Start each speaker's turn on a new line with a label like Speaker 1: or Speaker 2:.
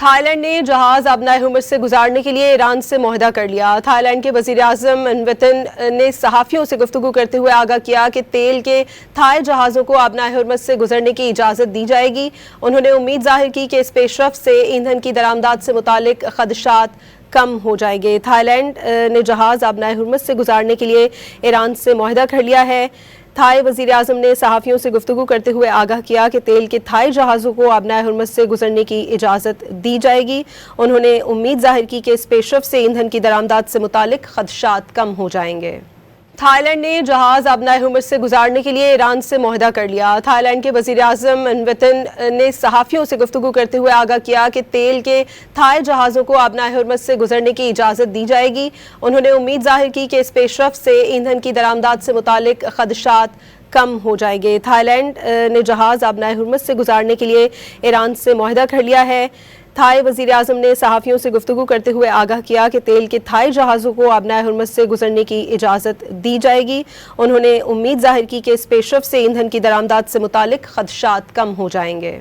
Speaker 1: Thai land نے جہاز آبنائے ہرمز سے گزارنے کے لیے ایران سے معاہدہ کر لیا۔ تھائی لینڈ کے وزیر اعظم انویتن نے صحافیوں سے گفتگو کرتے ہوئے آگاہ کیا کہ تیل کے تھائی جہازوں کو آبنائے ہرمز سے گزرنے کی اجازت دی جائے گی۔ انہوں نے امید ظاہر کی کہ اس پیش رفت سے ایندھن کی درآمدات سے متعلق خدشات کم ہو جائیں گے۔ تھائی لینڈ نے جہاز آبنائے ہرمز سے گزارنے کے لیے ایران سے معاہدہ کر لیا ہے۔ تھائی وزیر اعظم نے صحافیوں سے گفتگو کرتے ہوئے آگاہ کیا کہ تیل کے تھائی جہازوں کو آبنائے ہرمز سے گزرنے کی اجازت دی جائے گی۔ انہوں نے امید ظاہر کی کہ اس پیش رفت سے ایندھن کی درآمدات سے متعلق خدشات کم ہو جائیں گے۔ تھائی لینڈ نے جہاز آبنائے ہرمز سے گزارنے کے لیے ایران سے معاہدہ کر لیا۔ تھائی لینڈ کے وزیر اعظم انویتن نے صحافیوں سے گفتگو کرتے ہوئے آگاہ کیا کہ تیل کے تھائی جہازوں کو آبنائے ہرمز سے گزرنے کی اجازت دی جائے گی۔ انہوں نے امید ظاہر کی کہ اس پیش رفت سے ایندھن کی درآمدات سے متعلق خدشات کم ہو جائیں گے۔ تھائی لینڈ نے جہاز آبنائے ہرمز سے گزارنے کے لیے ایران سے معاہدہ کر لیا ہے۔ تھائی وزیر اعظم نے صحافیوں سے گفتگو کرتے ہوئے آگاہ کیا کہ تیل کے تھائی جہازوں کو آبنائے ہرمز سے گزرنے کی اجازت دی جائے گی۔ انہوں نے امید ظاہر کی کہ اس پیش رفت سے ایندھن کی درآمدات سے متعلق خدشات کم ہو جائیں گے۔